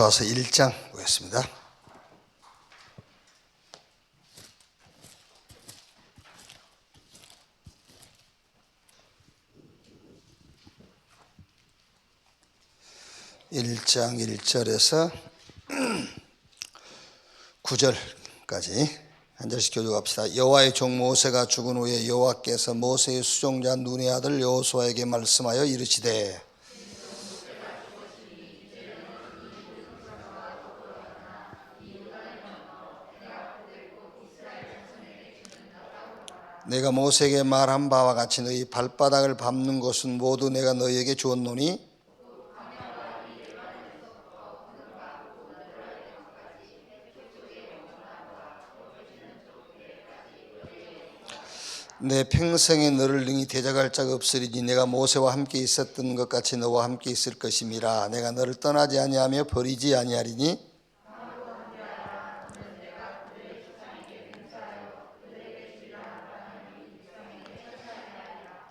와서 1장 보겠습니다. (1장) 1절에서 9절까지 한 절씩 교독합시다. 여호와의 종 모세가 죽은 후에 여호와께서 모세의 수종자 눈의 아들 여호수아에게 말씀하여 이르시되 내가 모세에게 말한 바와 같이 너희 발바닥을 밟는 곳은 모두 내가 너희에게 주었노니 내 평생에 너를 능히 대적할 자가 없으리니 내가 모세와 함께 있었던 것 같이 너와 함께 있을 것임이라. 내가 너를 떠나지 아니하며 버리지 아니하리니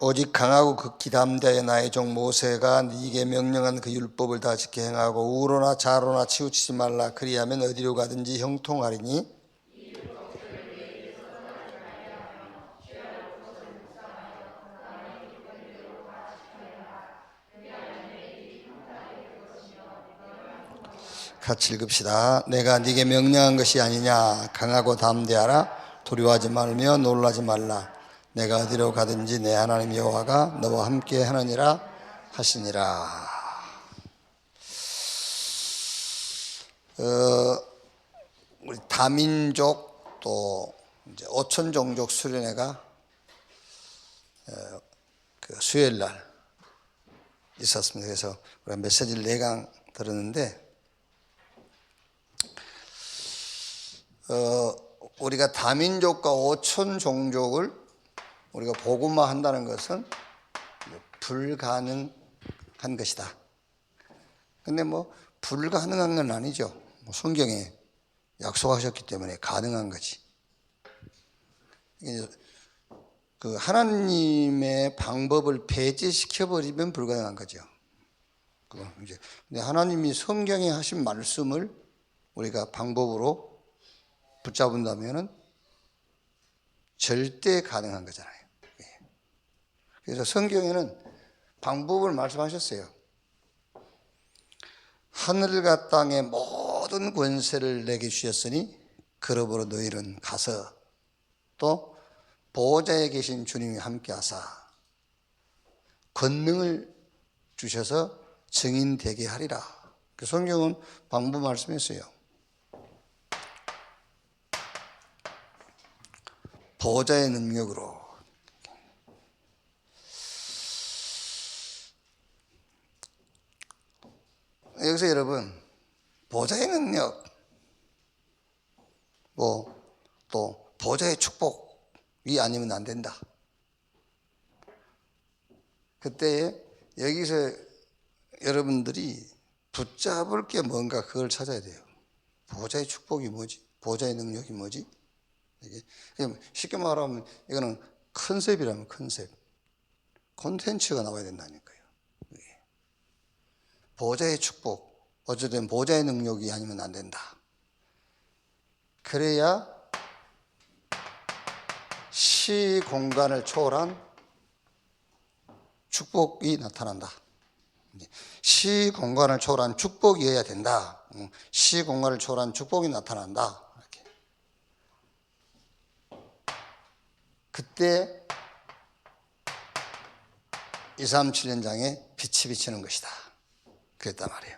오직 강하고 극히 담대하여 나의 종 모세가 네게 명령한 그 율법을 다 지켜 행하고 우로나 좌로나 치우치지 말라. 그리하면 어디로 가든지 형통하리니 같이 읽읍시다. 내가 네게 명령한 것이 아니냐. 강하고 담대하라. 두려워하지 말며 놀라지 말라. 내가 어디로 가든지 내 하나님 여호와가 너와 함께 하느니라 하시니라. 우리 다민족 또 이제 5천 종족 수련회가 그 수요일 날 있었습니다. 그래서 우리가 메시지를 4강 들었는데 우리가 다민족과 5천 종족을 우리가 복음화 한다는 것은 불가능한 것이다. 근데 뭐 불가능한 건 아니죠. 성경에 약속하셨기 때문에 가능한 거지. 그 하나님의 방법을 폐지시켜 버리면 불가능한 거죠. 근데 하나님이 성경에 하신 말씀을 우리가 방법으로 붙잡은다면은 절대 가능한 거잖아요. 그래서 성경에는 방법을 말씀하셨어요. 하늘과 땅의 모든 권세를 내게 주셨으니 그러므로 너희는 가서 또 보호자에 계신 주님이 함께 하사 권능을 주셔서 증인 되게 하리라. 그 성경은 방법 말씀했어요. 보호자의 능력으로. 여기서 여러분 보호자의 능력 또 보호자의 축복이 아니면 안 된다. 그때 여기서 여러분들이 붙잡을 게 뭔가 그걸 찾아야 돼요. 보호자의 축복이 뭐지? 보호자의 능력이 뭐지? 이게 쉽게 말하면 이거는 컨셉이라면 컨셉, 콘텐츠가 나와야 된다니까요. 보호자의 축복, 어쨌든 보호자의 능력이 아니면 안 된다. 그래야 시 공간을 초월한 축복이 나타난다. 시 공간을 초월한 축복이어야 된다. 시 공간을 초월한 축복이 나타난다. 이렇게. 그때 237년장에 빛이 비치는 것이다. 그랬단 말이에요.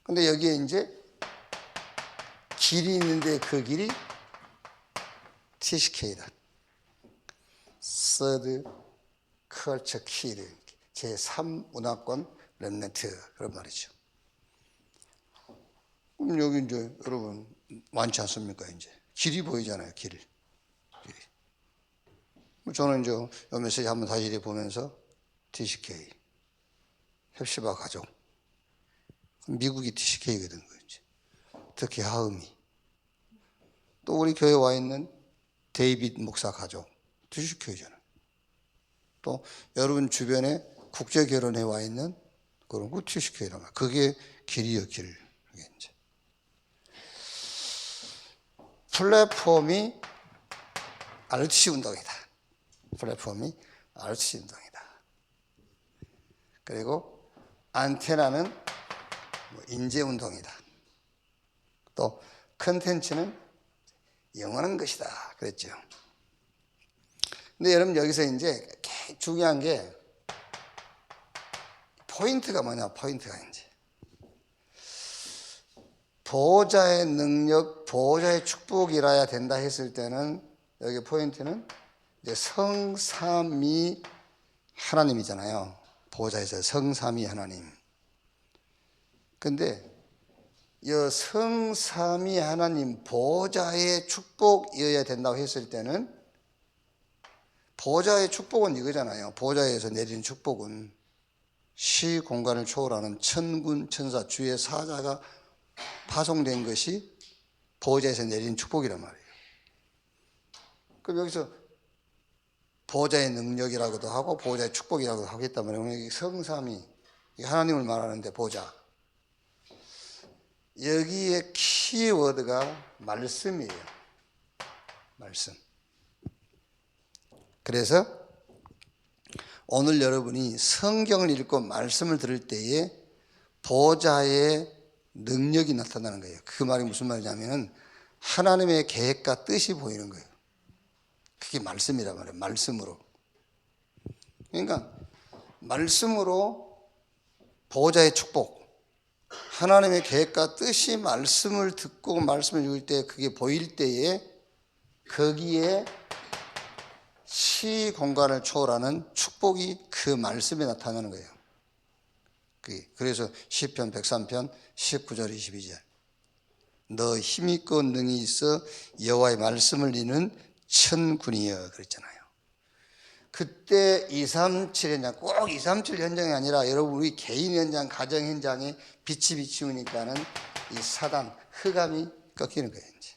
근데 여기에 이제 길이 있는데 그 길이 TCK다. Third Culture Key, 제3문화권 렘넌트, 그런 말이죠. 그럼 여기 이제 여러분 많지 않습니까? 이제 길이 보이잖아요. 길이. 저는 이제 요 메시지 한번 다시 보면서 TCK, 헵시바 가족, 미국이 TCK거든. 특히 하음이. 또 우리 교회에 와 있는 데이빗 목사 가족, TCK잖아요. 또 여러분 주변에 국제 결혼에 와 있는 그런 거 취식회의란 말이야. 그게 길이요, 길. 그게 이제. 플랫폼이 RTC 운동이다. 플랫폼이 RTC 운동이다. 그리고 안테나는 인재 운동이다. 또 컨텐츠는 영원한 것이다. 그랬죠. 근데 여러분 여기서 이제 중요한 게 포인트가 뭐냐, 포인트가 이제. 보호자의 능력, 보호자의 축복이라야 된다 했을 때는 여기 포인트는 이제 성삼위 하나님이잖아요. 보호자에서 성삼위 하나님. 근데 이 성삼위 하나님 보호자의 축복이어야 된다고 했을 때는 보호자의 축복은 이거잖아요. 보호자에서 내리는 축복은 시 공간을 초월하는 천군 천사 주의 사자가 파송된 것이 보호자에서 내리는 축복이란 말이에요. 그럼 여기서 보호자의 능력이라고도 하고 보호자의 축복이라고도 하겠단 말이에요. 성삼위 하나님을 말하는데 보호자, 여기에 키워드가 말씀이에요. 말씀. 그래서 오늘 여러분이 성경을 읽고 말씀을 들을 때에 보호자의 능력이 나타나는 거예요. 그 말이 무슨 말이냐면 하나님의 계획과 뜻이 보이는 거예요. 그게 말씀이란 말이에요. 말씀으로. 그러니까 말씀으로 보호자의 축복, 하나님의 계획과 뜻이 말씀을 듣고 말씀을 읽을 때 그게 보일 때에 거기에 시 공간을 초월하는 축복이 그 말씀에 나타나는 거예요. 그래서 시편 103편 19절 22절 너 힘있고 능히 있어 여호와의 말씀을 이는 천군이여 그랬잖아요. 그때 237 현장, 꼭 237 현장이 아니라 여러분 우리 개인 현장, 가정 현장에 빛이 비치우니까는 이 사단, 흑암이 꺾이는 거예요. 이제.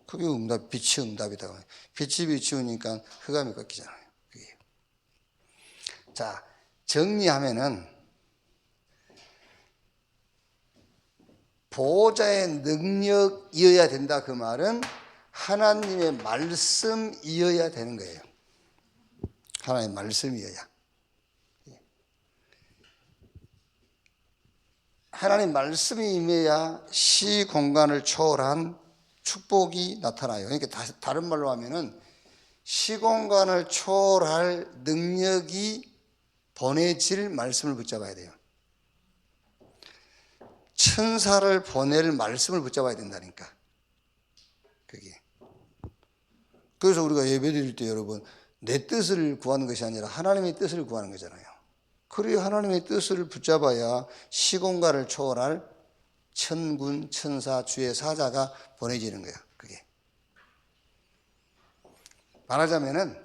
그게 응답, 빛이 응답이다. 빛이 비치우니까 흑암이 꺾이잖아요. 그게. 자, 정리하면은 보호자의 능력이어야 된다. 그 말은 하나님의 말씀이어야 되는 거예요. 하나님의 말씀이어야. 하나님 말씀이 임해야 시 공간을 초월한 축복이 나타나요. 그러니까 다른 말로 하면은 시 공간을 초월할 능력이 보내질 말씀을 붙잡아야 돼요. 천사를 보낼 말씀을 붙잡아야 된다니까. 그게. 그래서 우리가 예배드릴 때 여러분 내 뜻을 구하는 것이 아니라 하나님의 뜻을 구하는 거잖아요. 그래야 하나님의 뜻을 붙잡아야 시공간을 초월할 천군, 천사, 주의 사자가 보내지는 거야. 그게. 말하자면은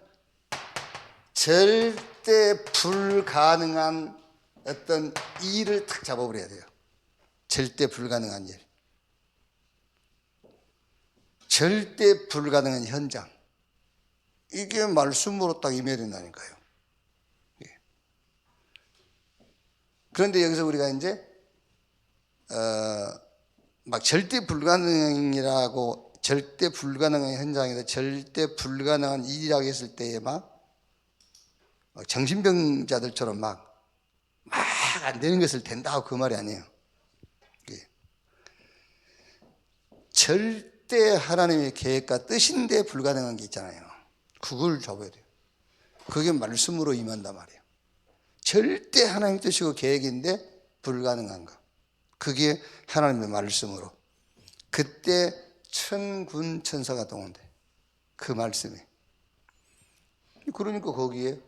절대 불가능한 어떤 일을 탁 잡아버려야 돼요. 절대 불가능한 일. 절대 불가능한 현장. 이게 말씀으로 딱 임해야 된다니까요. 그런데 여기서 우리가 이제 막 절대 불가능이라고 절대 불가능한 현장에서 절대 불가능한 일이라고 했을 때에 막 정신병자들처럼 막 안 되는 것을 된다고 그 말이 아니에요. 절대 하나님의 계획과 뜻인데 불가능한 게 있잖아요. 그걸 잡아야 돼요. 그게 말씀으로 임한단 말이에요. 절대 하나님의 뜻이고 계획인데 불가능한 거. 그게 하나님의 말씀으로. 그때 천군 천사가 동원돼. 그 말씀에. 그러니까 거기에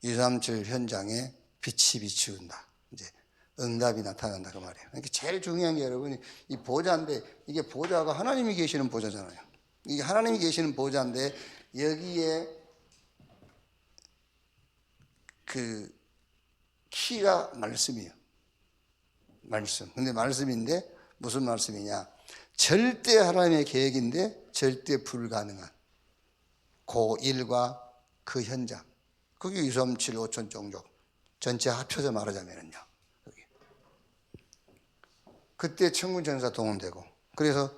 237 현장에 빛이 비치운다. 이제 응답이 나타난다 그 말이에요. 그러니까 제일 중요한 게 여러분이 이 보좌인데 이게 보좌가 하나님이 계시는 보좌잖아요. 이게 하나님이 계시는 보좌인데 여기에 그 키가 말씀이에요. 말씀. 근데 말씀인데 무슨 말씀이냐? 절대 하나님의 계획인데 절대 불가능한 그 일과 그 현장. 그게 237 5천 종족 전체 합쳐서 말하자면요. 그때 천군 천사 동원되고, 그래서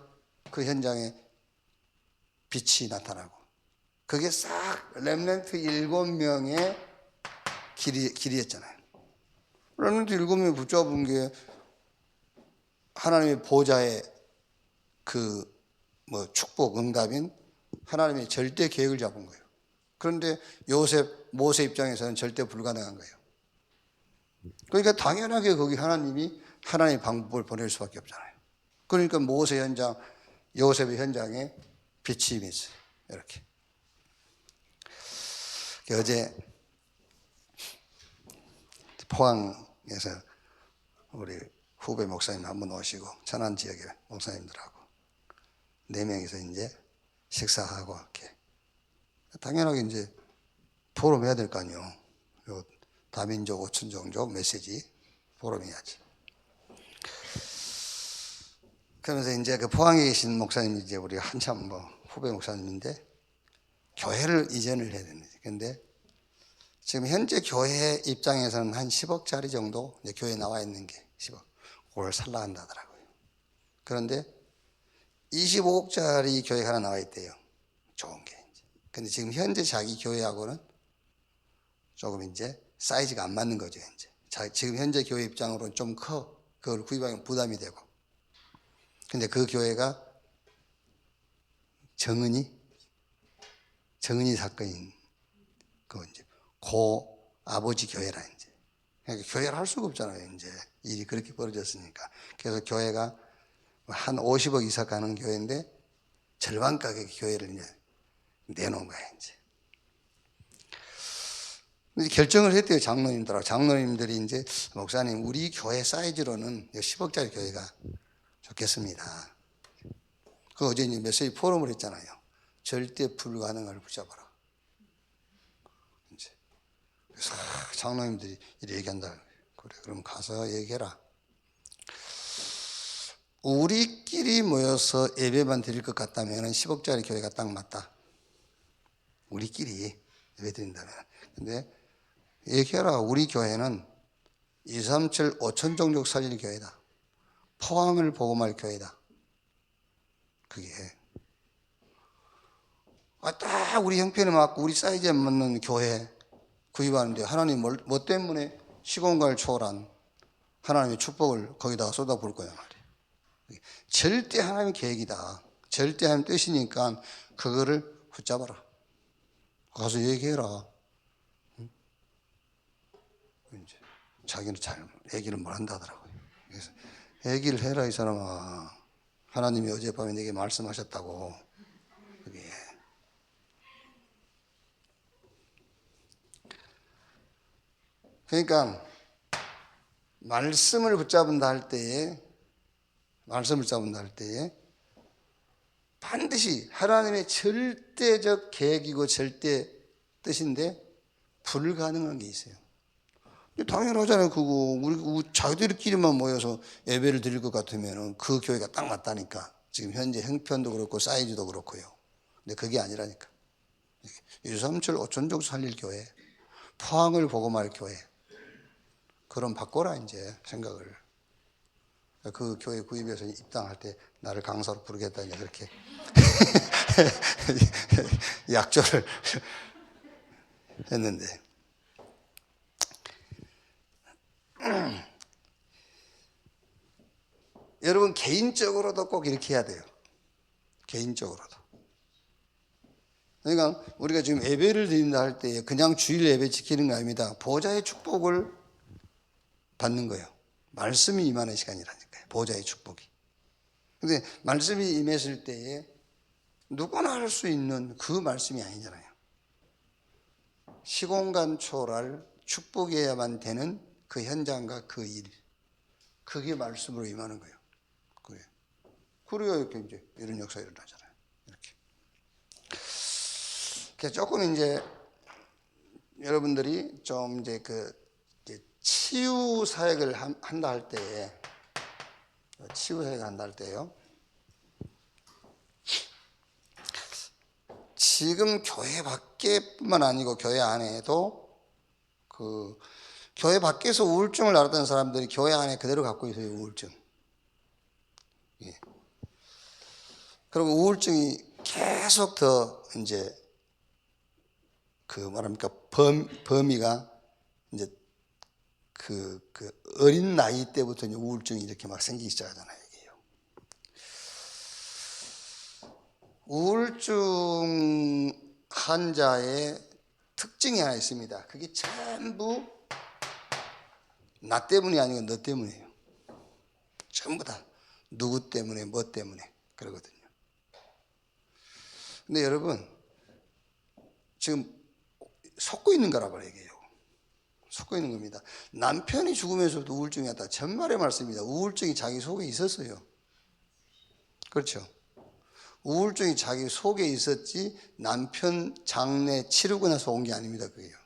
그 현장에 빛이 나타나고, 그게 싹 렘넌트 7명의 길이었잖아요. 렘넌트 7명이 붙잡은 게 하나님의 보좌의 축복 응답인 하나님의 절대 계획을 잡은 거예요. 그런데 모세 입장에서는 절대 불가능한 거예요. 그러니까 당연하게 거기 하나님의 방법을 보낼 수밖에 없잖아요. 그러니까 모세 현장, 요셉의 현장에 빛이 임했어요. 이렇게. 어제 포항에서 우리 후배 목사님 한 분 오시고, 천안 지역의 목사님들하고 4명이서 이제 식사하고 이렇게. 당연하게 이제 포럼해야 될 거 아니에요. 다민족, 오천종족 메시지 포럼해야지. 그러면서 이제 그 포항에 계신 목사님이 이제 우리 한참 후배 목사님인데 교회를 이전을 해야 됩니다. 그런데 지금 현재 교회 입장에서는 한 10억짜리 정도 이제 교회에 나와 있는 게 10억. 그걸 살라 한다더라고요. 그런데 25억짜리 교회가 하나 나와 있대요. 좋은 게. 근데 지금 현재 자기 교회하고는 조금 이제 사이즈가 안 맞는 거죠, 이제. 지금 현재 교회 입장으로는 좀 커. 그걸 구입하면 부담이 되고. 근데 그 교회가 정은이 사건인 그 이제 고 아버지 교회라 이제. 그러니까 교회를 할 수가 없잖아요, 이제. 일이 그렇게 벌어졌으니까. 그래서 교회가 한 50억 이상 가는 교회인데 절반 가격의 교회를 이제 내놓은 거예요, 이제. 결정을 했대요, 장로님들하고. 장로님들이 이제 목사님, 우리 교회 사이즈로는 10억짜리 교회가 좋겠습니다. 그 어제 이제 메시지 포럼을 했잖아요. 절대 불가능을 붙잡아라. 이제 그래서 장로님들이 이렇게 얘기한다. 그래, 그럼 가서 얘기해라. 우리끼리 모여서 예배만 드릴 것 같다면 10억짜리 교회가 딱 맞다. 우리끼리 예배 드린다면. 근데 얘기해라. 우리 교회는 237 5천종족 살릴 교회다. 포항을 복음할 교회다. 그게 딱 우리 형편에 맞고 우리 사이즈에 맞는 교회 구입하는데 하나님 뭐 때문에 시공간을 초월한 하나님의 축복을 거기다가 쏟아부을 거야 말이에요. 절대 하나님의 계획이다. 절대 하나님 뜻이니까 그거를 붙잡아라. 가서 얘기해라. 이제 자기는 잘 얘기를 못 한다더라고요. 그래서 얘기를 해라, 이 사람아. 하나님이 어젯밤에 내게 말씀하셨다고. 그게. 그러니까 말씀을 붙잡는다 할 때에 반드시 하나님의 절대적 계획이고 절대 뜻인데 불가능한 게 있어요. 당연하잖아요, 그거. 우리 자기들끼리만 모여서 예배를 드릴 것 같으면 그 교회가 딱 맞다니까. 지금 현재 형편도 그렇고 사이즈도 그렇고요. 근데 그게 아니라니까. 237 5천족 살릴 교회, 포항을 복음할 교회. 그럼 바꿔라, 이제 생각을. 그 교회 구입해서 입당할 때 나를 강사로 부르겠다, 이제 그렇게 약조를 했는데. 여러분, 개인적으로도 꼭 이렇게 해야 돼요. 개인적으로도. 그러니까 우리가 지금 예배를 드린다 할 때 그냥 주일 예배 지키는 거 아닙니다. 보좌의 축복을 받는 거예요. 말씀이 임하는 시간이라니까요. 보좌의 축복이. 근데 말씀이 임했을 때에 누구나 할 수 있는 그 말씀이 아니잖아요. 시공간 초월 축복이어야만 되는 그 현장과 그 일. 그게 말씀으로 임하는 거예요. 그래. 그래야 이렇게 이제 이런 역사가 일어나잖아요. 이렇게. 그래서 조금 이제 여러분들이 좀 이제 치유 사역을 한다 할 때에, 지금 교회 밖에뿐만 아니고 교회 안에도 교회 밖에서 우울증을 앓았던 사람들이 교회 안에 그대로 갖고 있어요, 우울증. 예. 그리고 우울증이 계속 더 이제 말합니까 범위가 이제 그 어린 나이 때부터 이제 우울증이 이렇게 막 생기기 시작하잖아요. 이게요. 우울증 환자의 특징이 하나 있습니다. 그게 전부 나 때문이 아니고 너 때문이에요. 전부 다 누구 때문에 뭐 때문에 그러거든요. 근데 여러분 지금 속고 있는 거라고 얘기해요. 속고 있는 겁니다. 남편이 죽으면서도 우울증이 왔다. 전말의 말씀입니다. 우울증이 자기 속에 있었어요. 그렇죠. 우울증이 자기 속에 있었지 남편 장례 치르고 나서 온 게 아닙니다. 그게요.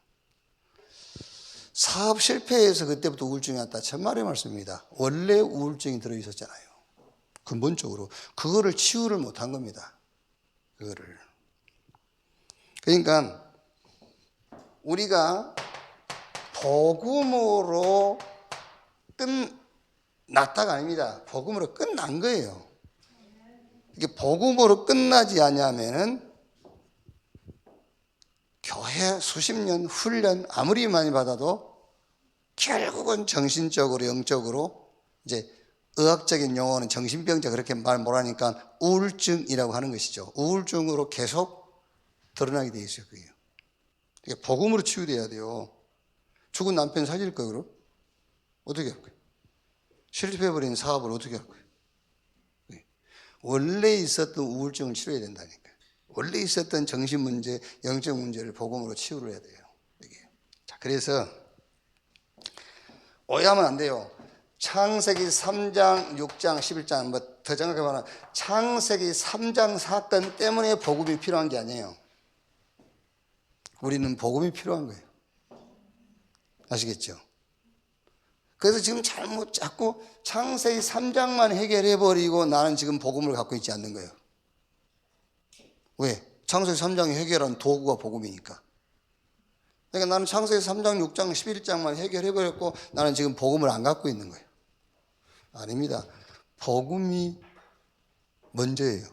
사업 실패해서 그때부터 우울증이 왔다. 전말의 말씀입니다. 원래 우울증이 들어있었잖아요. 근본적으로 그거를 치유를 못한 겁니다. 그거를. 그러니까 우리가 복음으로 끝났다가 아닙니다. 복음으로 끝난 거예요. 이게 복음으로 끝나지 않냐면은 교회 수십 년 훈련 아무리 많이 받아도 결국은 정신적으로 영적으로 이제 의학적인 용어는 정신병자 그렇게 말 못하니까 우울증이라고 하는 것이죠. 우울증으로 계속 드러나게 돼 있어요. 그게. 이게 복음으로 치유돼야 돼요. 죽은 남편 살릴 거예요, 그럼? 어떻게 할 거예요? 실패해버린 사업을 어떻게 할 거예요? 원래 있었던 우울증을 치료해야 된다니까. 원래 있었던 정신 문제, 영적 문제를 복음으로 치유를 해야 돼요. 이게. 자, 그래서 오해하면 안 돼요. 창세기 3장, 6장, 11장 뭐 더 정확하게 말하면 창세기 3장 사건 때문에 복음이 필요한 게 아니에요. 우리는 복음이 필요한 거예요. 아시겠죠? 그래서 지금 자꾸 창세기 3장만 해결해버리고 나는 지금 복음을 갖고 있지 않는 거예요. 왜? 창세기 3장이 해결한 도구가 복음이니까. 그러니까 나는 창세기 3장, 6장, 11장만 해결해버렸고 나는 지금 복음을 안 갖고 있는 거예요. 아닙니다. 복음이 먼저예요.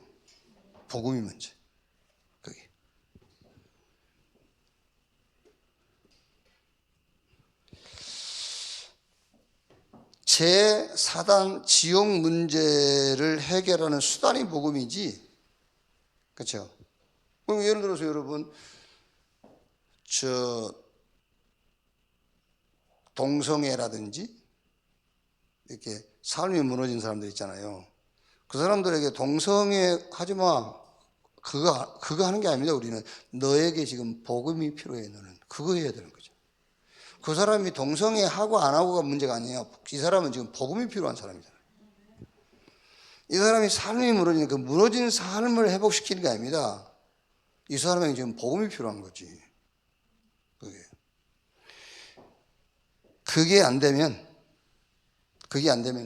복음이 먼저. 그게. 제 사단 지옥 문제를 해결하는 수단이 복음이지. 그렇죠? 그럼 예를 들어서 여러분 동성애라든지 이렇게 삶이 무너진 사람들 있잖아요. 그 사람들에게 동성애 하지 마. 그거 하는 게 아닙니다. 우리는 너에게 지금 복음이 필요해. 너는 그거 해야 되는 거죠. 그 사람이 동성애 하고 안 하고가 문제가 아니에요. 이 사람은 지금 복음이 필요한 사람이잖아요. 이 사람이 삶이 무너지는 그 무너진 삶을 회복시키는 게 아닙니다. 이 사람에게 지금 복음이 필요한 거지. 그게 안 되면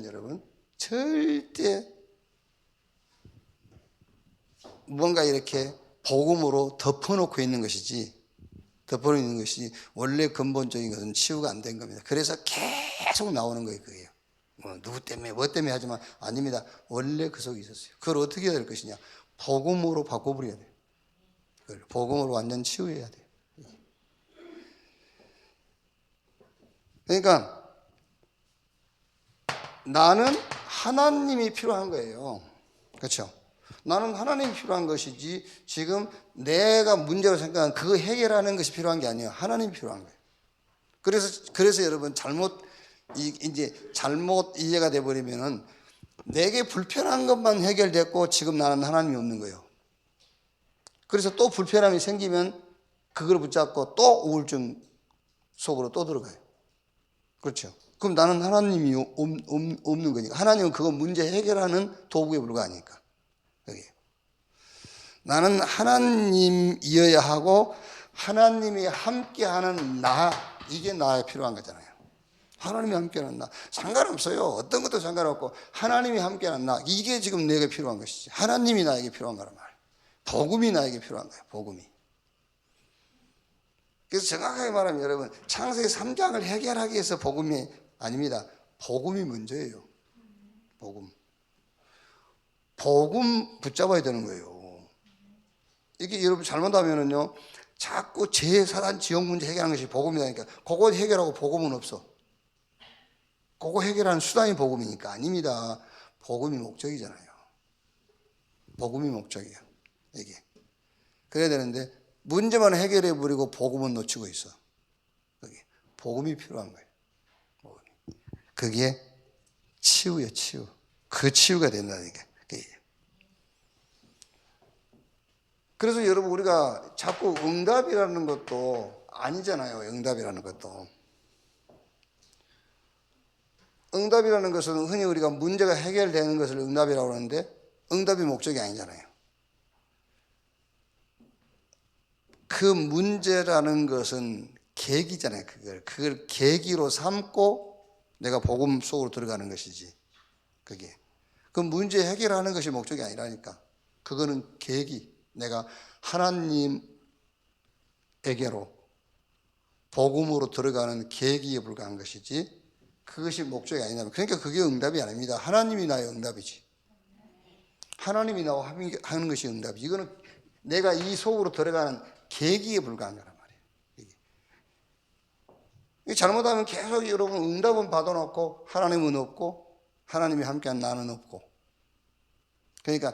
여러분 절대 뭔가 이렇게 복음으로 덮어놓고 있는 것이지 원래 근본적인 것은 치유가 안 된 겁니다. 그래서 계속 나오는 거예요. 그게요. 뭐 누구 때문에 뭐 때문에 하지만 아닙니다. 원래 그 속에 있었어요. 그걸 어떻게 해야 될 것이냐? 복음으로 바꿔버려야 돼요. 그걸 복음으로 완전 치유해야 돼요. 그러니까 나는 하나님이 필요한 거예요. 그렇죠? 나는 하나님이 필요한 것이지 지금 내가 문제로 생각하는 그거 해결하는 것이 필요한 게 아니에요. 하나님이 필요한 거예요. 그래서 여러분 잘못 이해가 돼버리면은 내게 불편한 것만 해결됐고 지금 나는 하나님이 없는 거예요. 그래서 또 불편함이 생기면 그걸 붙잡고 또 우울증 속으로 또 들어가요. 그렇죠? 그럼 나는 하나님이 없는 거니까. 하나님은 그거 문제 해결하는 도구에 불과하니까. 여기. 나는 하나님이어야 하고 하나님이 함께하는 이게 나에 필요한 거잖아요. 하나님이 함께하는 나. 상관없어요. 어떤 것도 상관없고 하나님이 함께하는 나. 이게 지금 내게 필요한 것이지. 하나님이 나에게 필요한 거란 말이에요. 복음이 나에게 필요한 거예요. 복음이. 그래서 정확하게 말하면 여러분 창세기 3장을 해결하기 위해서 복음이 아닙니다. 복음이 먼저예요. 복음. 복음 붙잡아야 되는 거예요. 이게 여러분 잘못하면은요, 자꾸 제4단 지역 문제 해결하는 것이 복음이라니까. 그거 해결하고 복음은 없어. 그거 해결하는 수단이 복음이니까. 아닙니다. 복음이 목적이잖아요. 복음이 목적이야, 이게. 그래야 되는데 문제만 해결해 버리고 복음은 놓치고 있어. 그게 복음이 필요한 거예요. 복음이. 그게 치유예요, 치유. 그 치유가 된다니까. 그래서 여러분, 우리가 자꾸 응답이라는 것도 아니잖아요. 응답이라는 것도. 응답이라는 것은 흔히 우리가 문제가 해결되는 것을 응답이라고 하는데, 응답이 목적이 아니잖아요. 그 문제라는 것은 계기잖아요. 그걸 계기로 삼고 내가 복음 속으로 들어가는 것이지. 그게. 그 문제 해결하는 것이 목적이 아니라니까. 그거는 계기. 내가 하나님에게로 복음으로 들어가는 계기에 불과한 것이지, 그것이 목적이 아니라면, 그러니까 그게 응답이 아닙니다. 하나님이 나의 응답이지. 하나님이 나와 하는 것이 응답이지. 이거는 내가 이 속으로 들어가는 계기에 불과한 거란 말이에요. 이게 잘못하면 계속 여러분 응답은 받아놓고 하나님은 없고, 하나님이 함께한 나는 없고. 그러니까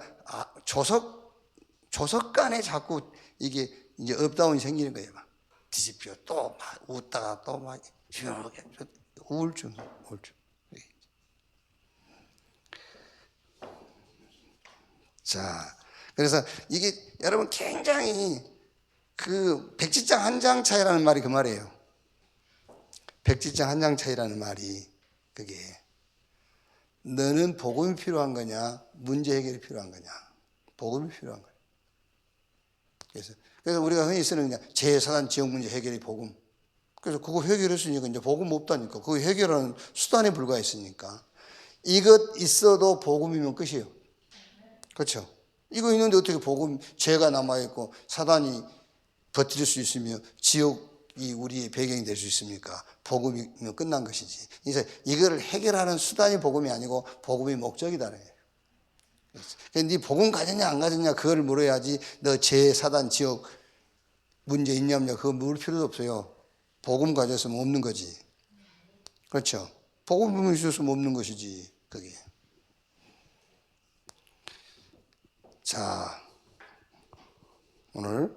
조석 간에 자꾸 이게 이제 업다운이 생기는 거예요. 막 뒤집혀 또 막 웃다가 또 막 우울증. 자, 그래서 이게 여러분 굉장히 그 백지장 한 장 차이라는 말이 그 말이에요. 백지장 한 장 차이라는 말이 그게, 너는 복음이 필요한 거냐, 문제 해결이 필요한 거냐. 복음이 필요한 거예요. 그래서 우리가 흔히 쓰는 그냥 제4단 지역 문제 해결이 복음. 그래서 그거 해결했으니까 이제 복음 없다니까. 그거 해결하는 수단에 불과했으니까. 이것 있어도 복음이면 끝이에요. 그렇죠? 이거 있는데 어떻게 복음, 죄가 남아있고 사단이 버틸 수 있으며 지옥이 우리의 배경이 될 수 있습니까? 복음이면 끝난 것이지. 그래서 이거를 해결하는 수단이 복음이 아니고 복음이 목적이다네. 네 복음 가졌냐 안 가졌냐 그걸 물어야지, 너 제4단 지역 문제 있냐 없냐 그거 물을 필요도 없어요. 복음 가졌으면 없는 거지. 그렇죠? 복음이 있었으면 없는 것이지, 그게. 자, 오늘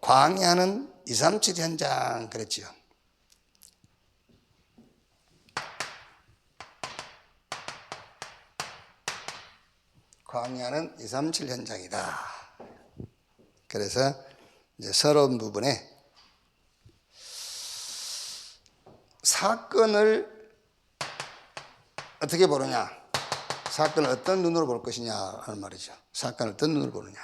광야는 237 현장 그랬죠. 광야는 237 현장이다. 그래서 이제 서론 부분에 사건을 어떻게 보느냐, 사건을 어떤 눈으로 볼 것이냐 하는 말이죠. 사건을 어떤 눈으로 보느냐.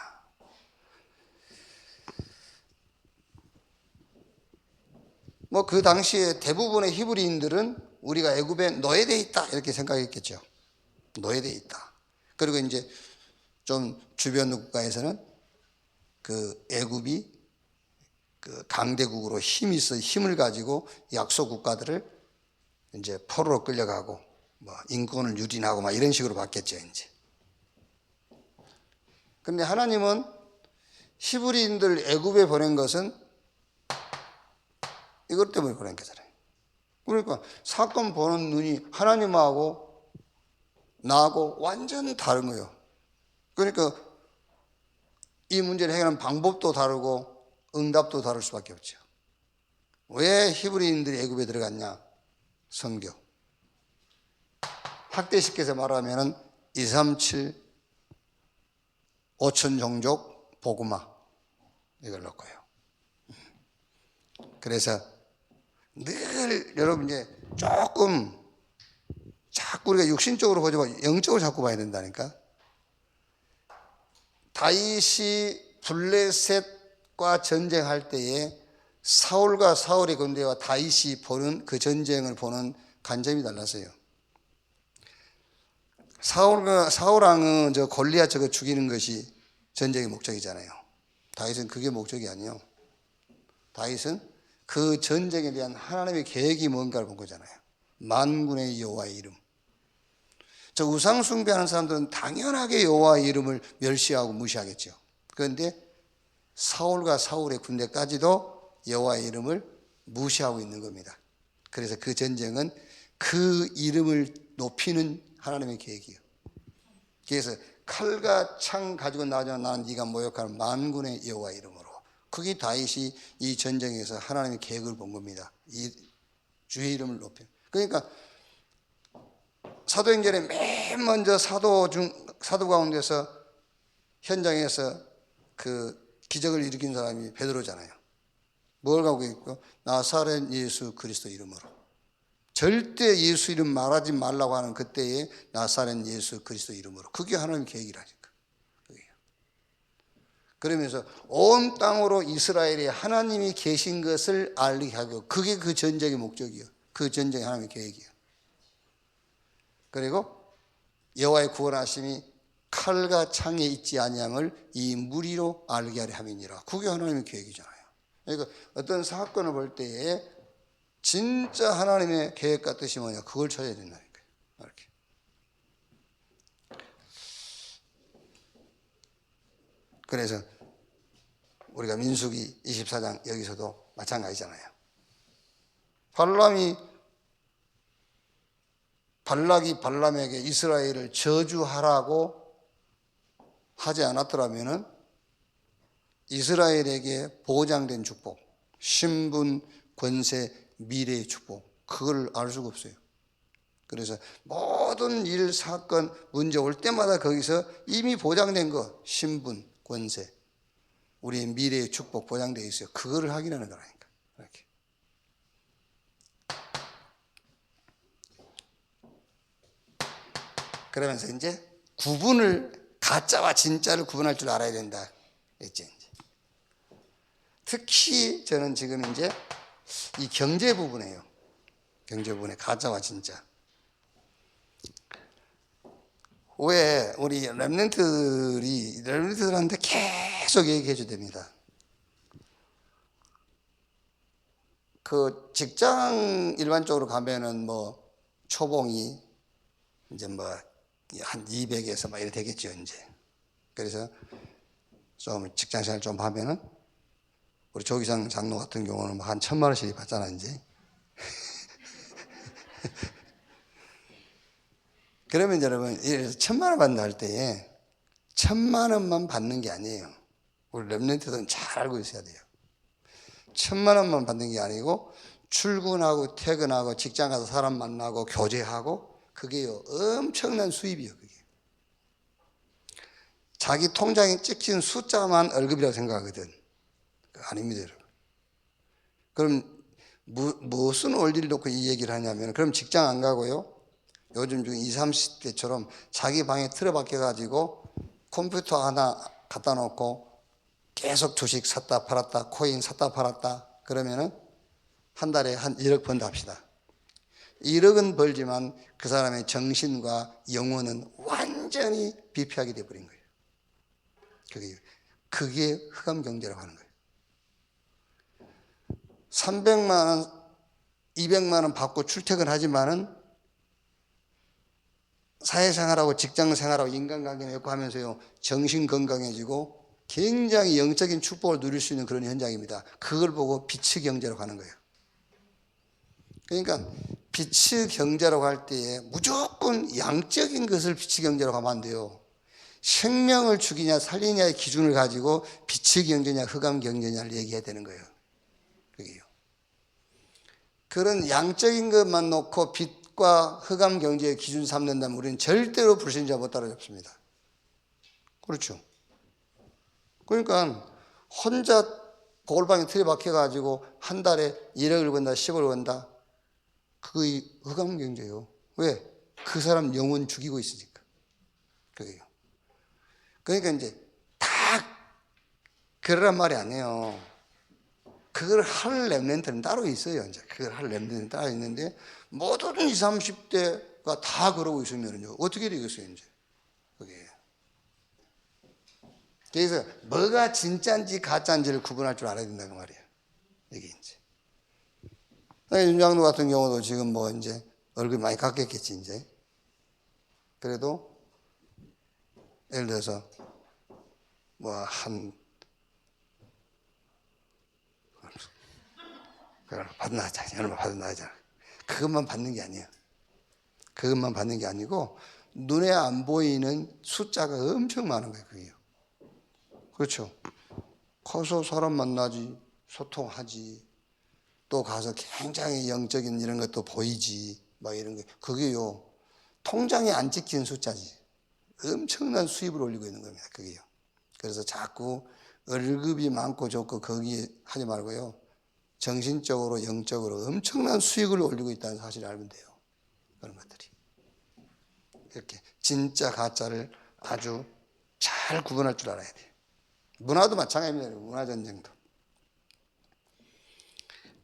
뭐 그 당시에 대부분의 히브리인들은 우리가 애굽에 노예되어 있다 이렇게 생각했겠죠. 노예되어 있다. 그리고 이제 좀 주변 국가에서는 그 애굽이 그 강대국으로 힘을 가지고 약소 국가들을 이제 포로로 끌려가고 뭐 인권을 유린하고 막 이런 식으로 봤겠죠, 이제. 근데 하나님은 히브리인들 애굽에 보낸 것은 이것 때문에 보낸 거잖아요. 그러니까 사건 보는 눈이 하나님하고 나하고 완전 다른 거예요. 그러니까 이 문제를 해결하는 방법도 다르고 응답도 다를 수밖에 없죠. 왜 히브리인들이 애굽에 들어갔냐? 선교. 학대식해서 말하면 237 5천 종족 복음화 이걸 넣고요. 그래서 늘 여러분 이제 조금 자꾸 우리가 육신적으로 보지 말고 영적으로 자꾸 봐야 된다니까. 다윗이 블레셋과 전쟁할 때에 사울과 사울의 군대와 다윗이 보는 그 전쟁을 보는 관점이 달랐어요. 사울왕은 저 골리앗 저거 죽이는 것이 전쟁의 목적이잖아요. 다윗은 그게 목적이 아니에요. 다윗은 그 전쟁에 대한 하나님의 계획이 뭔가를 본 거잖아요. 만군의 여호와의 이름. 저 우상 숭배하는 사람들은 당연하게 여호와의 이름을 멸시하고 무시하겠죠. 그런데 사울과 사울의 군대까지도 여호와의 이름을 무시하고 있는 겁니다. 그래서 그 전쟁은 그 이름을 높이는 하나님의 계획이에요. 그래서 칼과 창 가지고 나오자 나는 네가 모욕하는 만군의 여호와 이름으로. 그게 다윗이 이 전쟁에서 하나님의 계획을 본 겁니다. 이 주의 이름을 높여. 그러니까 사도행전에 맨 먼저 사도 가운데서 현장에서 그 기적을 일으킨 사람이 베드로잖아요. 뭘 갖고 있고 나사렛 예수 그리스도 이름으로. 절대 예수 이름 말하지 말라고 하는 그때에 나사렛 예수 그리스도 이름으로. 그게 하나님의 계획이라니까. 그러면서 온 땅으로 이스라엘에 하나님이 계신 것을 알리게 하고, 그게 그 전쟁의 목적이에요. 그 전쟁의 하나님의 계획이에요. 그리고 여호와의 구원하심이 칼과 창에 있지 아니함을 이 무리로 알게 하려 함이니라. 그게 하나님의 계획이잖아요. 그러니까 어떤 사건을 볼 때에 진짜 하나님의 계획과 뜻이 뭐냐, 그걸 찾아야 된다니까요. 이렇게. 그래서 우리가 민수기 24장 여기서도 마찬가지잖아요. 발락이 발람에게 이스라엘을 저주하라고 하지 않았더라면은 이스라엘에게 보장된 축복, 신분, 권세, 미래의 축복, 그걸 알 수가 없어요. 그래서 모든 일, 사건, 문제 올 때마다 거기서 이미 보장된 거, 신분, 권세, 우리의 미래의 축복 보장되어 있어요. 그거를 확인하는 거라니까. 이렇게. 그러면서 이제 가짜와 진짜를 구분할 줄 알아야 된다. 했죠, 이제. 특히 저는 지금 이제 이 경제 부분이에요. 경제 부분에 가짜와 진짜. 왜 우리 렘넌트들한테 계속 얘기해 줘야 됩니다. 그 직장 일반적으로 가면은 뭐 초봉이 이제 뭐 한 200에서 막 이래 되겠죠, 이제. 그래서 좀 직장 생활 좀 하면은 우리 조기상 장로 같은 경우는 뭐 한 1,000만 원씩 받잖아, 이제. 그러면 여러분, 1,000만 원 받는다 할 때에 1,000만 원만 받는 게 아니에요. 우리 렘넌트들은 잘 알고 있어야 돼요. 1,000만 원만 받는 게 아니고 출근하고 퇴근하고 직장 가서 사람 만나고 교제하고, 그게요 엄청난 수입이에요. 그게 자기 통장에 찍힌 숫자만 월급이라고 생각하거든. 아닙니다, 여러분. 그럼 무슨 원리를 놓고 이 얘기를 하냐면, 그럼 직장 안 가고요, 요즘 중 20, 30대처럼 자기 방에 틀어박혀 가지고 컴퓨터 하나 갖다 놓고 계속 주식 샀다 팔았다, 코인 샀다 팔았다, 그러면은 한 달에 한 1억 번다 합시다. 1억은 벌지만 그 사람의 정신과 영혼은 완전히 비폐하게 돼버린 거예요. 그게 흑암 경제라고 하는 거예요. 300만 원, 200만 원 받고 출퇴근하지만은 사회생활하고 직장생활하고 인간관계 맺고 하면서요, 정신 건강해지고 굉장히 영적인 축복을 누릴 수 있는 그런 현장입니다. 그걸 보고 빛의 경제라고 하는 거예요. 그러니까 빛의 경제라고 할 때에 무조건 양적인 것을 빛의 경제라고 하면 안 돼요. 생명을 죽이냐 살리냐의 기준을 가지고 빛의 경제냐 흑암 경제냐를 얘기해야 되는 거예요. 그게요. 그런 양적인 것만 놓고 빛과 흑암 경제의 기준 삼는다면 우리는 절대로 불신자 못 따라잡습니다. 그렇죠. 그러니까 혼자 골방에 틀어박혀가지고 한 달에 1억을 번다, 10억을 번다, 그게 흑암 경제예요. 왜? 그 사람 영혼 죽이고 있으니까. 그게요. 그러니까 이제 다 그러란 말이 아니에요. 그걸 할 렘넌트는 따로 있어요. 이제 그걸 할 렘넌트는 따로 있는데, 모든 20, 30대가 다 그러고 있으면요, 어떻게 되겠어요, 이제. 그게. 그래서 뭐가 진짜인지 가짜인지를 구분할 줄 알아야 된다는 말이에요. 이게 이제. 윤장로 같은 경우도 지금 뭐 이제 얼굴 많이 깎였겠지, 이제. 그래도 예를 들어서 그걸 받나 하자, 얼마 받나 하자. 그것만 받는 게 아니에요. 그것만 받는 게 아니고 눈에 안 보이는 숫자가 엄청 많은 거예요. 그게요. 그렇죠. 가서 사람 만나지, 소통하지, 또 가서 굉장히 영적인 이런 것도 보이지, 막 이런 거. 그게요, 통장에 안 찍히는 숫자지. 엄청난 수입을 올리고 있는 겁니다. 그게요. 그래서 자꾸 월급이 많고 좋고 거기에 하지 말고요, 정신적으로 영적으로 엄청난 수익을 올리고 있다는 사실을 알면 돼요. 그런 것들이 이렇게 진짜 가짜를 아주 잘 구분할 줄 알아야 돼요. 문화도 마찬가지입니다. 문화전쟁도.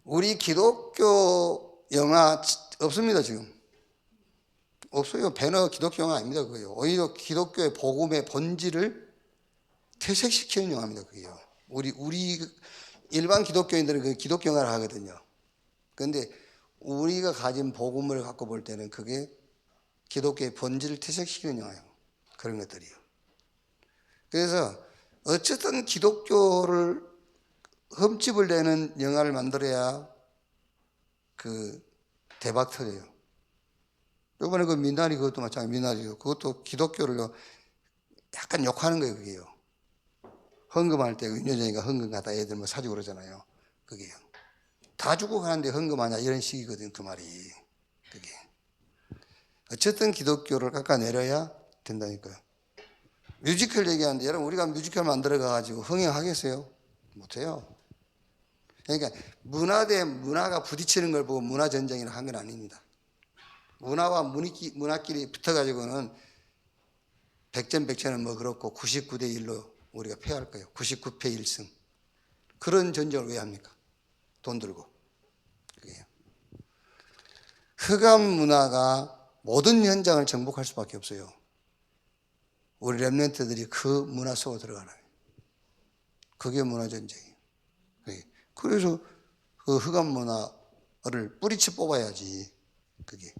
우리 기독교 영화 없습니다. 지금 없어요. 배너 기독교 영화 아닙니다. 그게요. 오히려 기독교의 복음의 본질을 퇴색시키는 영화입니다. 그게요. 우리 일반 기독교인들은 그 기독교 영화를 하거든요. 그런데 우리가 가진 복음을 갖고 볼 때는 그게 기독교의 본질을 퇴색시키는 영화예요. 그런 것들이요. 그래서 어쨌든 기독교를 흠집을 내는 영화를 만들어야 그 대박 터져요. 이번에 그 미나리 그것도 마찬가지. 미나리요. 그것도 기독교를 약간 욕하는 거예요. 그게요. 헌금할 때 윤여정이가 헌금 갖다 애들 뭐 사주고 그러잖아요. 그게요. 다 주고 가는데 헌금하냐 이런 식이거든. 그 말이. 그게. 어쨌든 기독교를 깎아내려야 된다니까요. 뮤지컬 얘기하는데 여러분 우리가 뮤지컬 만들어 가지고 흥행하겠어요? 못해요. 그러니까 문화 대 문화가 부딪히는 걸 보고 문화 전쟁이라 한 건 아닙니다. 문화와 문화끼리 붙어가지고는 백전백천은 뭐 그렇고 99대 1로 우리가 패할 거예요. 99패 1승. 그런 전쟁을 왜 합니까? 돈 들고. 그게요. 흑암 문화가 모든 현장을 정복할 수밖에 없어요. 우리 렘넌트들이 그 문화 속으로 들어가는 거예요. 그게 문화 전쟁이에요. 그래서 그 흑암 문화를 뿌리치 뽑아야지. 그게.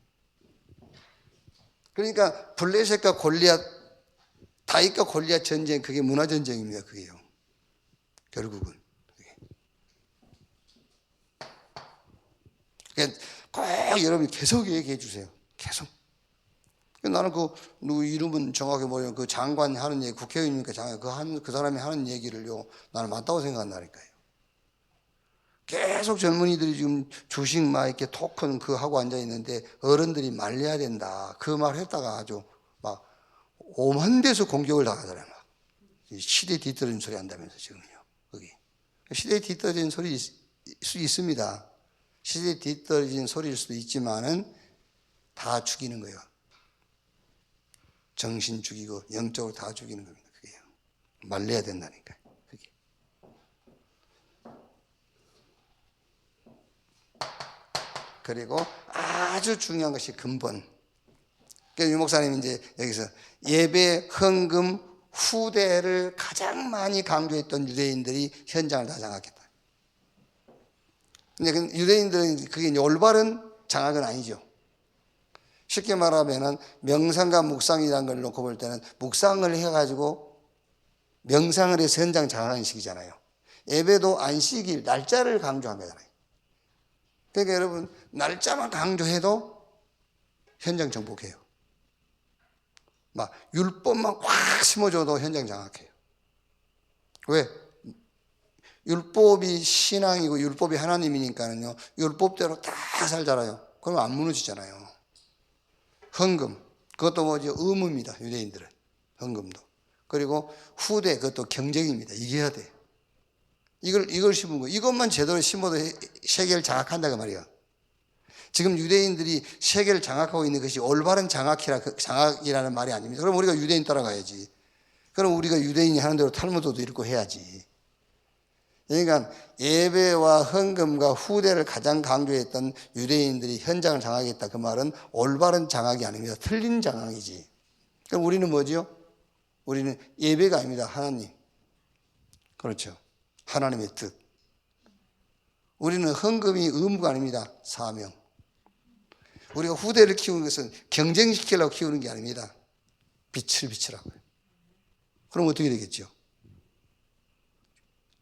그러니까 블레셋과 골리앗, 다윗과 골리앗 전쟁, 그게 문화 전쟁입니다. 그게요. 결국은. 그러니까 꼭 여러분이 계속 얘기해 주세요. 계속. 나는 누구 이름은 정확히 모르겠는 그 장관이 하는 얘기, 국회의원이니까 장관, 그 사람이 하는 얘기를요, 나는 맞다고 생각한다니까요. 계속 젊은이들이 지금 주식 막 이렇게 토큰 그 하고 앉아 있는데 어른들이 말려야 된다. 그 말 했다가 아주 막 오만 데서 공격을 당하잖아요. 막. 시대 뒤떨어진 소리 한다면서 지금요. 거기. 시대 뒤떨어진 소리일 수 있습니다. 시대 뒤떨어진 소리일 수도 있지만은 다 죽이는 거예요. 정신 죽이고 영적으로 다 죽이는 겁니다. 그게요. 말려야 된다니까요. 그게. 그리고 아주 중요한 것이 근본. 그래서 유 목사님이 이제 여기서 예배, 헌금, 후대를 가장 많이 강조했던 유대인들이 현장을 다 장악했다. 근데 유대인들은 그게 이제 올바른 장악은 아니죠. 쉽게 말하면은 명상과 묵상이라는 걸 놓고 볼 때는 묵상을 해가지고 명상을 해서 현장 장악하는 식이잖아요. 예배도 안식일, 날짜를 강조한 거잖아요. 그러니까 여러분, 날짜만 강조해도 현장 정복해요. 막 율법만 확 심어줘도 현장 장악해요. 왜? 율법이 신앙이고 율법이 하나님이니까는요, 율법대로 다 살잖아요. 그럼 안 무너지잖아요. 헌금, 그것도 뭐지? 의무입니다. 유대인들은. 헌금도. 그리고 후대, 그것도 경쟁입니다. 이겨야 돼. 이걸 심은 거. 이것만 제대로 심어도 세계를 장악한다, 그 말이야. 지금 유대인들이 세계를 장악하고 있는 것이 올바른 장악이라는 말이 아닙니다. 그럼 우리가 유대인 따라가야지. 그럼 우리가 유대인이 하는 대로 탈무드도 읽고 해야지. 그러니까 예배와 헌금과 후대를 가장 강조했던 유대인들이 현장을 장악했다. 그 말은 올바른 장악이 아닙니다. 틀린 장악이지. 그럼 우리는 뭐죠? 우리는 예배가 아닙니다. 하나님. 그렇죠. 하나님의 뜻. 우리는 헌금이 의무가 아닙니다. 사명. 우리가 후대를 키우는 것은 경쟁시키려고 키우는 게 아닙니다. 빛을 비추라고요. 그럼 어떻게 되겠죠?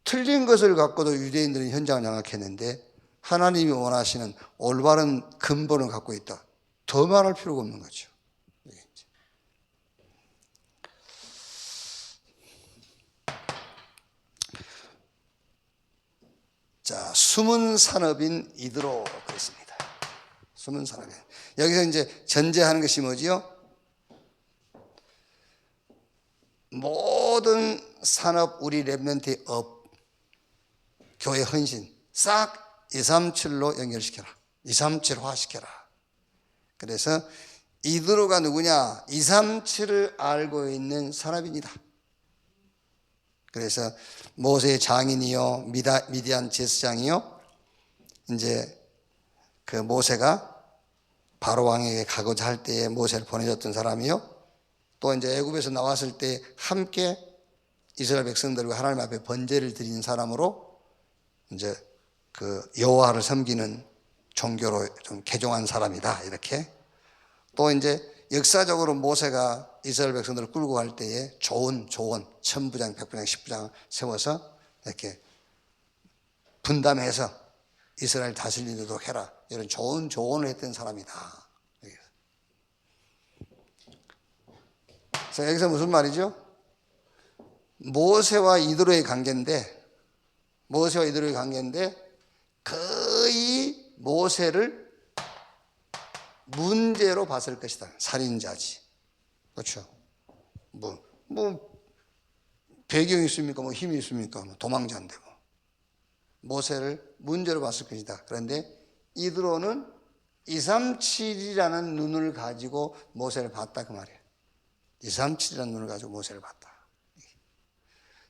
틀린 것을 갖고도 유대인들은 현장을 장악했는데 하나님이 원하시는 올바른 근본을 갖고 있다. 더 말할 필요가 없는 거죠. 자, 숨은 산업인 이드로 그랬습니다. 숨은 산업인. 여기서 이제 전제하는 것이 뭐지요? 모든 산업, 우리 렘넌트의 업, 교회 헌신 싹 237로 연결시켜라. 237화 시켜라. 그래서 이드로가 누구냐? 237을 알고 있는 산업인이다. 그래서 모세의 장인이요, 미디안 제사장이요, 이제 그 모세가 바로 왕에게 가고자 할 때에 모세를 보내줬던 사람이요, 또 이제 애굽에서 나왔을 때 함께 이스라엘 백성들과 하나님 앞에 번제를 드리는 사람으로 이제 그 여호와를 섬기는 종교로 좀 개종한 사람이다. 이렇게. 또 이제 역사적으로 모세가 이스라엘 백성들을 끌고 갈 때에 조언, 천부장, 백부장, 십부장 세워서 이렇게 분담해서 이스라엘 다스리도록 해라. 이런 좋은 조언을 했던 사람이다. 그래서 여기서 무슨 말이죠? 모세와 이드로의 관계인데 거의 모세를 문제로 봤을 것이다. 살인자지. 그렇죠. 뭐 배경이 있습니까? 뭐 힘이 있습니까? 뭐 도망자인데 뭐. 모세를 문제로 봤을 것이다. 그런데 이드로는 237이라는 눈을 가지고 모세를 봤다 그 말이에요. 237이라는 눈을 가지고 모세를 봤다.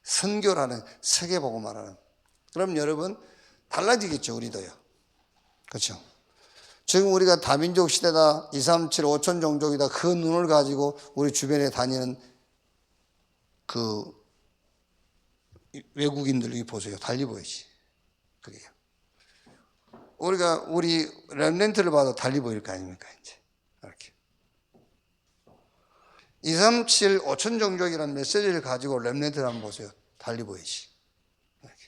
선교라는, 세계보고 말하는. 그럼 여러분 달라지겠죠, 우리도요. 그렇죠. 지금 우리가 다민족 시대다, 237, 5천 종족이다, 그 눈을 가지고 우리 주변에 다니는 그 외국인들 보세요. 달리 보이지. 그게요. 우리 렘넌트를 봐도 달리 보일 거 아닙니까, 이제. 이렇게. 237, 5천 종족이라는 메시지를 가지고 렘넌트를 한번 보세요. 달리 보이지. 이렇게.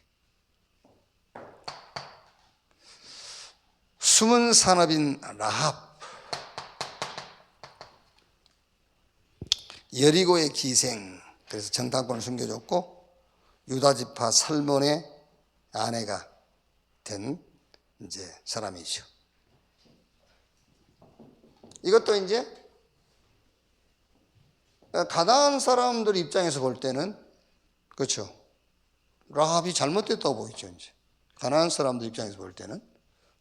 숨은 산업인 라합, 여리고의 기생, 그래서 정탐꾼을 숨겨줬고 유다지파 살몬의 아내가 된 이제 사람이죠. 이것도 이제 가나안 사람들 입장에서 볼 때는 그렇죠. 라합이 잘못됐다고 보이죠. 이제 가나안 사람들 입장에서 볼 때는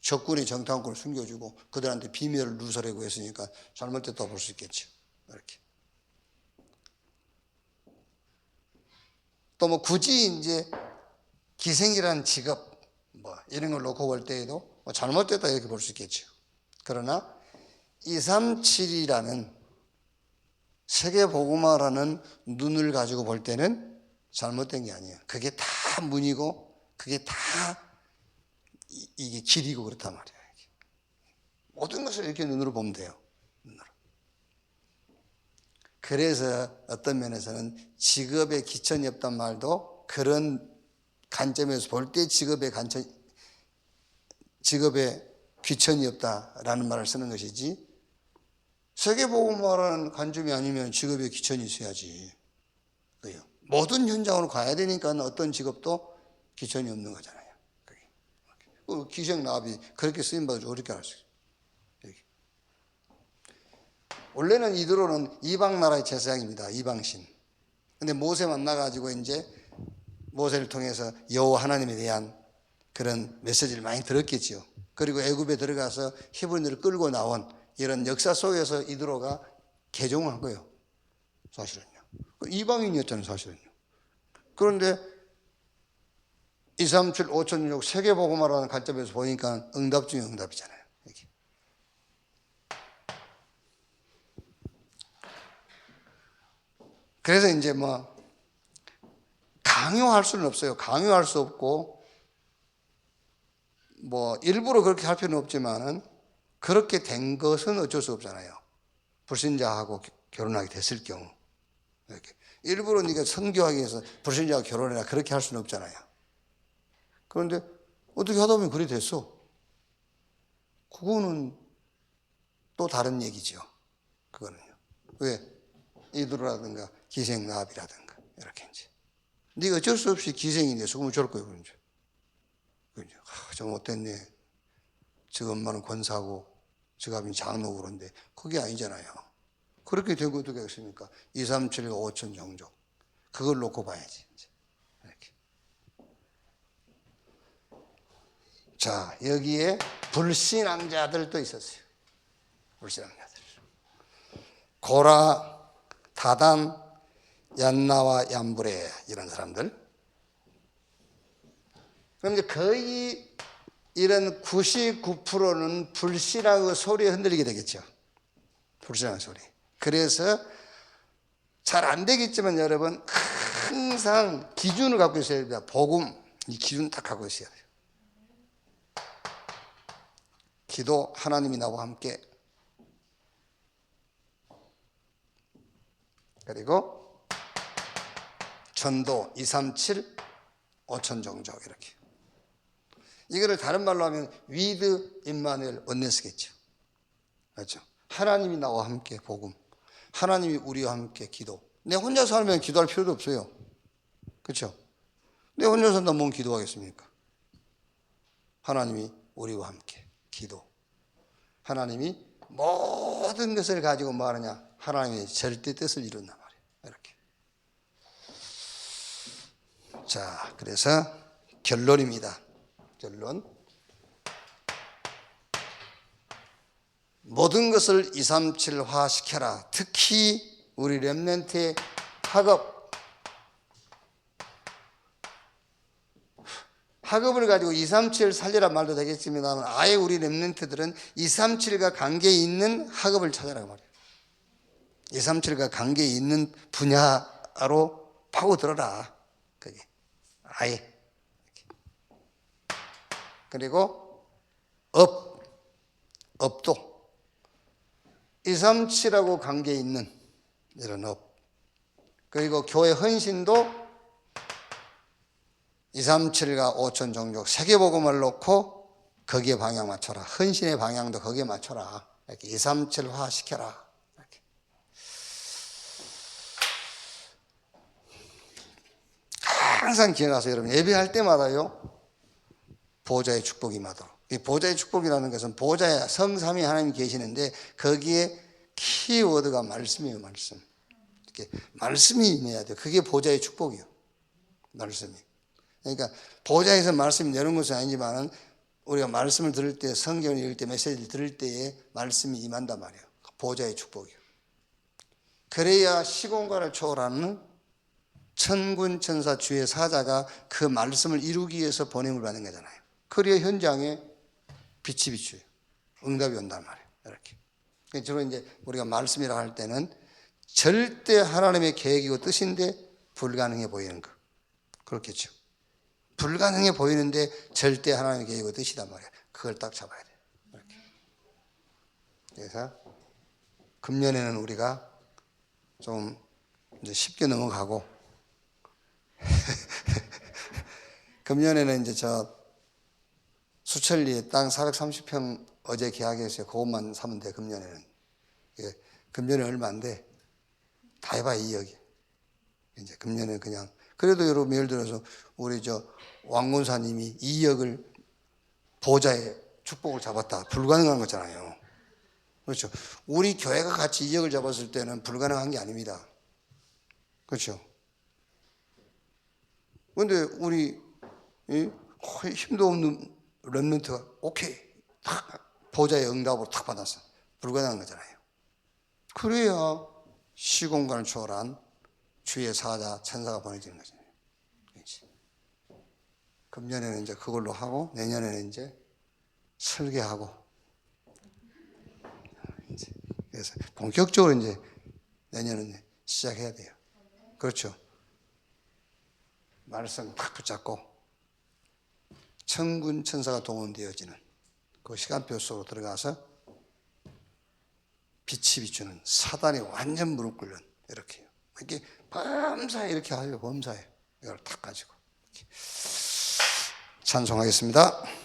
적군이 정탐꾼을 숨겨주고 그들한테 비밀을 누설하고 했으니까 잘못됐다고 볼 수 있겠죠. 이렇게. 또 뭐 굳이 이제 기생이라는 직업 뭐 이런 걸 놓고 볼 때에도 뭐 잘못됐다 이렇게 볼 수 있겠죠. 그러나 237이라는 세계복음화라는 눈을 가지고 볼 때는 잘못된 게 아니에요. 그게 다 문이고 그게 다 이게 길이고 그렇단 말이에요. 모든 것을 이렇게 눈으로 보면 돼요. 눈으로. 그래서 어떤 면에서는 직업에 기천이 없단 말도 그런 관점에서 볼 때 직업에 귀천이 없다라는 말을 쓰는 것이지, 세계복음화라는 관점이 아니면 직업에 귀천이 있어야지. 그래요. 모든 현장으로 가야 되니까 어떤 직업도 귀천이 없는 거잖아요. 기생나비 그렇게 쓰임받아서 어렵게 할 수 있어요. 원래는 이드로는 이방 나라의 제사장입니다. 이방신. 근데 모세 만나가지고 이제 모세를 통해서 여호와 하나님에 대한 그런 메시지를 많이 들었겠죠. 그리고 애굽에 들어가서 히브리인들을 끌고 나온 이런 역사 속에서 이드로가 개종한 거예요. 사실은요. 이방인이었잖아요, 사실은요. 그런데 237, 5천족 세계복음화라는 관점에서 보니까 응답 중에 응답이잖아요. 이렇게. 그래서 이제 뭐 강요할 수는 없어요. 강요할 수 없고 뭐 일부러 그렇게 할 필요는 없지만은 그렇게 된 것은 어쩔 수 없잖아요. 불신자하고 결혼하게 됐을 경우. 이렇게. 일부러 네가 선교하기 위해서 불신자와 결혼해라 그렇게 할 수는 없잖아요. 그런데 어떻게 하다 보면 그래 됐어. 그거는 또 다른 얘기죠. 그거는요. 왜? 이두라든가 기생나합이라든가 이렇게 이제. 네가 어쩔 수 없이 기생인데 죽으면 어쩔 거예요. 그죠? 저 못됐네. 저 엄마는 권사고 저 아버지는 장로고 그런데 그게 아니잖아요. 그렇게 되고 어떻게 하겠습니까? 2, 3, 7, 5천 종족. 그걸 놓고 봐야지. 이렇게. 자, 여기에 불신앙자들도 있었어요. 불신앙자들. 고라, 다단, 얀나와 얀브레 이런 사람들. 그럼 이제 거의 이런 99%는 불신앙의 소리에 흔들리게 되겠죠. 불신앙의 소리. 그래서 잘 안 되겠지만 여러분 항상 기준을 갖고 있어야 됩니다. 복음, 이 기준 딱 갖고 있어야 돼요. 기도, 하나님이 나와 함께. 그리고 전도, 2, 3, 7, 5천 종족 이렇게. 이거를 다른 말로 하면 위드 임마누엘 원네스겠죠. 그렇죠? 하나님이 나와 함께 복음, 하나님이 우리와 함께 기도. 내 혼자 살면 기도할 필요도 없어요. 그렇죠? 내 혼자 산다면 뭔 기도하겠습니까? 하나님이 우리와 함께 기도. 하나님이 모든 것을 가지고 뭐 하느냐? 하나님의 절대 뜻을 이룬단 말이에요. 이렇게. 자, 그래서 결론입니다. 결론. 모든 것을 237화 시켜라. 특히 우리 렘넌트의 학업을 가지고 237 살리라 말도 되겠지만 아예 우리 렘넌트들은 237과 관계 있는 학업을 찾아라 말이에요. 237과 관계 있는 분야로 파고들어라. 그게 아예. 그리고 업도 237하고 관계 있는 이런 업. 그리고 교회 헌신도 237과 5천 종족 세계복음을 놓고 거기에 방향 맞춰라. 헌신의 방향도 거기에 맞춰라. 이렇게 237화 시켜라. 이렇게. 항상 기억하세요, 여러분. 예배할 때마다요. 보좌의 축복이 임하도록. 이 보좌의 축복이라는 것은 보좌에 성삼위 하나님이 계시는데 거기에 키워드가 말씀이에요, 말씀. 이렇게 말씀이 임해야 돼요. 그게 보좌의 축복이에요. 말씀이. 그러니까 보좌에서 말씀이 내는 것은 아니지만 우리가 말씀을 들을 때, 성경을 읽을 때, 메시지를 들을 때에 말씀이 임한단 말이에요. 보좌의 축복이에요. 그래야 시공간을 초월하는 천군 천사 주의 사자가 그 말씀을 이루기 위해서 보냄을 받는 거잖아요. 그래야 현장에 빛이 비추요. 응답이 온단 말이에요. 이렇게. 주로 이제 우리가 말씀이라고 할 때는 절대 하나님의 계획이고 뜻인데 불가능해 보이는 거. 그렇겠죠. 불가능해 보이는데 절대 하나님의 계획이고 뜻이단 말이에요. 그걸 딱 잡아야 돼요. 이렇게. 그래서 금년에는 우리가 좀 이제 쉽게 넘어가고 금년에는 이제 저 수천리에 땅 430평 어제 계약했어요. 그것만 사면 돼, 금년에는. 금년에 얼마인데, 다 해봐, 2억이. 이제 금년에 그냥. 그래도 여러분, 예를 들어서, 우리 저 왕문사님이 2억을 보좌의 축복을 잡았다. 불가능한 거잖아요. 그렇죠. 우리 교회가 같이 2억을 잡았을 때는 불가능한 게 아닙니다. 그렇죠. 그런데 우리, 힘도 없는 렘넌트가 오케이 탁 보좌의 응답으로 탁 받았어. 불가능한 거잖아요. 그래야 시공간을 초월한 주의 사자 천사가 보내지는 거잖아요. 그렇지. 금년에는 이제 그걸로 하고 내년에는 이제 설계하고 그래서 본격적으로 이제 내년은 시작해야 돼요. 그렇죠. 말씀 탁 붙잡고 천군 천사가 동원되어지는 그 시간표 속으로 들어가서 빛이 비추는 사단이 완전 무릎 꿇는 이렇게요. 이렇게 범사에 이렇게 하요. 범사에 이걸 탁 가지고 이렇게 찬송하겠습니다.